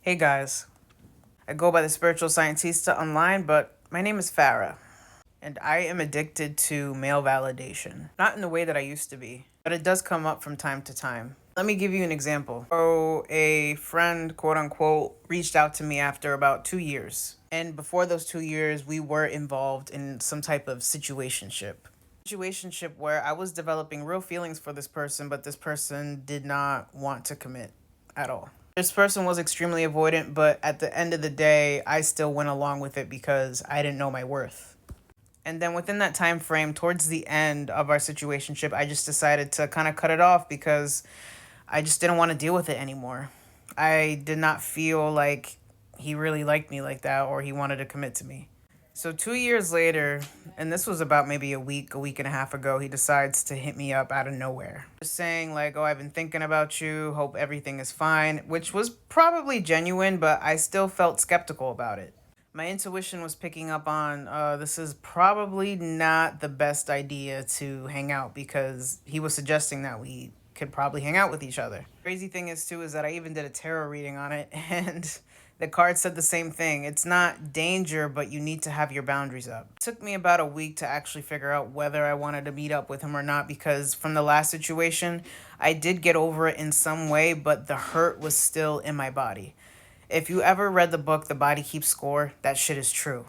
Hey guys, I go by the Spiritual Scientista online, but my name is Farah, and I am addicted to male validation. Not in the way that I used to be, but it does come up from time to time. Let me give you an example. So, a friend, quote unquote, reached out to me after about 2 years. And before those 2 years, we were involved in some type of situationship where I was developing real feelings for this person, but this person did not want to commit at all. This person was extremely avoidant, but at the end of the day, I still went along with it because I didn't know my worth. And then within that time frame, towards the end of our situationship, I just decided to kind of cut it off because I just didn't want to deal with it anymore. I did not feel like he really liked me like that or he wanted to commit to me. So 2 years later, and this was about maybe a week and a half ago, he decides to hit me up out of nowhere. Just saying like, "Oh, I've been thinking about you, hope everything is fine," which was probably genuine, but I still felt skeptical about it. My intuition was picking up on this is probably not the best idea to hang out because he was suggesting that we could probably hang out with each other. Crazy thing is too is that I even did a tarot reading on it and the card said the same thing. It's not danger, but you need to have your boundaries up. It took me about a week to actually figure out whether I wanted to meet up with him or not because from the last situation, I did get over it in some way, but the hurt was still in my body. If you ever read the book The Body Keeps Score, that shit is true.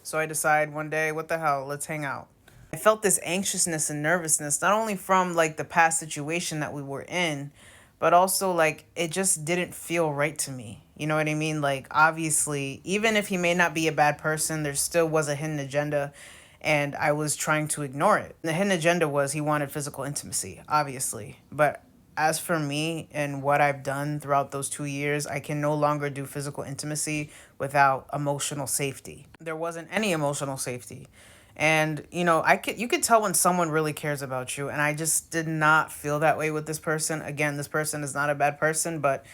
So I decide one day, what the hell, let's hang out. I felt this anxiousness and nervousness, not only from like the past situation that we were in, but also like it just didn't feel right to me. You know what I mean? Like, obviously, even if he may not be a bad person, there still was a hidden agenda, and I was trying to ignore it. The hidden agenda was he wanted physical intimacy, obviously. But as for me and what I've done throughout those 2 years, I can no longer do physical intimacy without emotional safety. There wasn't any emotional safety. And you could tell when someone really cares about you, and I just did not feel that way with this person. Again, this person is not a bad person, but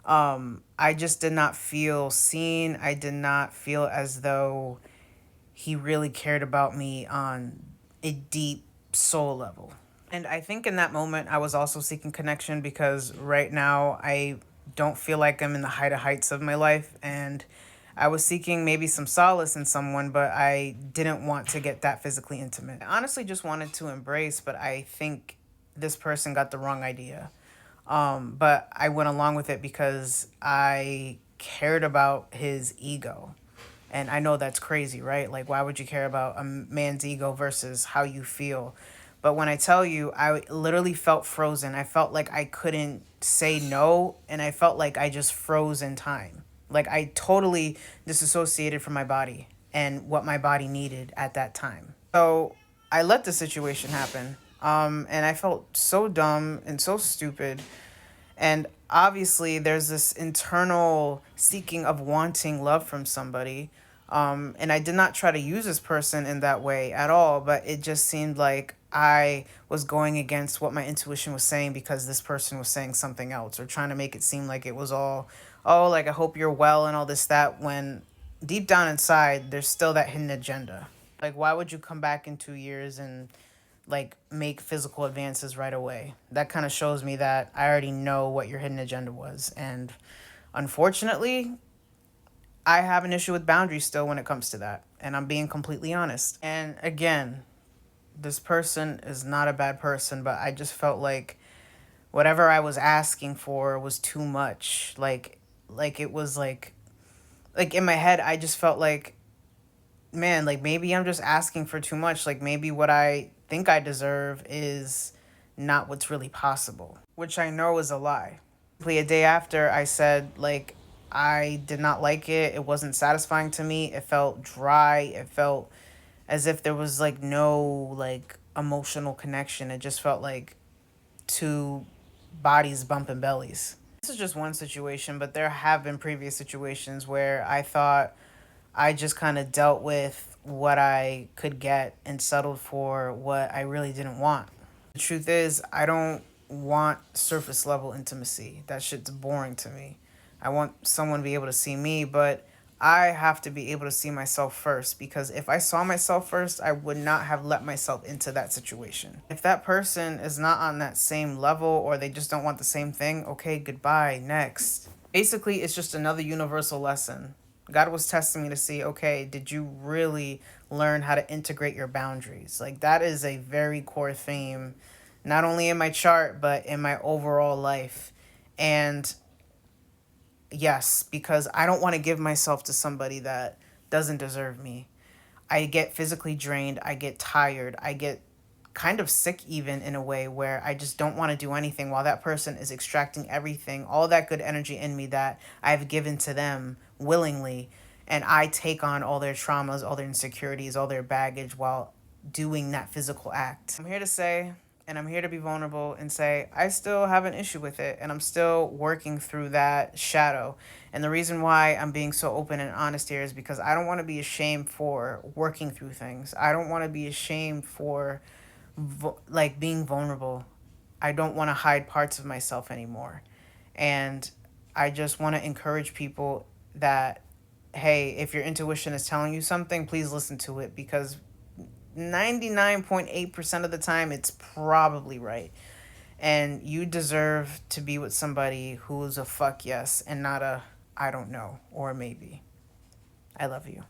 I just did not feel seen. I did not feel as though he really cared about me on a deep soul level. And I think in that moment, I was also seeking connection because right now I don't feel like I'm in the height of heights of my life. And I was seeking maybe some solace in someone, but I didn't want to get that physically intimate. I honestly just wanted to embrace, but I think this person got the wrong idea. But I went along with it because I cared about his ego. And I know that's crazy, right? Like, why would you care about a man's ego versus how you feel? But when I tell you, I literally felt frozen. I felt like I couldn't say no, and I felt like I just froze in time. Like, I totally disassociated from my body and what my body needed at that time. So I let the situation happen. And I felt so dumb and so stupid. And obviously, there's this internal seeking of wanting love from somebody. And I did not try to use this person in that way at all, but it just seemed like I was going against what my intuition was saying because this person was saying something else or trying to make it seem like it was all, oh, like, I hope you're well and all this, that, when deep down inside, there's still that hidden agenda. Like, why would you come back in 2 years and like make physical advances right away? That kind of shows me that I already know what your hidden agenda was. And unfortunately, I have an issue with boundaries still when it comes to that. And I'm being completely honest. And again, this person is not a bad person, but I just felt like whatever I was asking for was too much. Like it was like in my head I just felt like, man, like maybe I'm just asking for too much. Like maybe what I think I deserve is not what's really possible, which I know is a lie. A day after, I said, like, I did not like it. It wasn't satisfying to me. It felt dry. It felt as if there was like no like emotional connection. It just felt like two bodies bumping bellies. This is just one situation, but there have been previous situations where I thought I just kind of dealt with what I could get and settled for what I really didn't want. The truth is, I don't want surface level intimacy. That shit's boring to me. I want someone to be able to see me, but I have to be able to see myself first because if I saw myself first, I would not have let myself into that situation. If that person is not on that same level or they just don't want the same thing, okay, goodbye, next. Basically, it's just another universal lesson. God was testing me to see, okay, did you really learn how to integrate your boundaries? Like, that is a very core theme, not only in my chart, but in my overall life. And yes, because I don't want to give myself to somebody that doesn't deserve me. I get physically drained, I get tired, I get kind of sick even in a way where I just don't want to do anything while that person is extracting everything, all that good energy in me that I've given to them willingly. And I take on all their traumas, all their insecurities, all their baggage while doing that physical act. I'm here to say, and I'm here to be vulnerable and say, I still have an issue with it and I'm still working through that shadow. And the reason why I'm being so open and honest here is because I don't want to be ashamed for working through things. I don't want to be ashamed for like being vulnerable. I don't want to hide parts of myself anymore. And I just want to encourage people that, hey, if your intuition is telling you something, please listen to it because 99.8% of the time it's probably right. And you deserve to be with somebody who's a fuck yes and not a I don't know or maybe. I love you.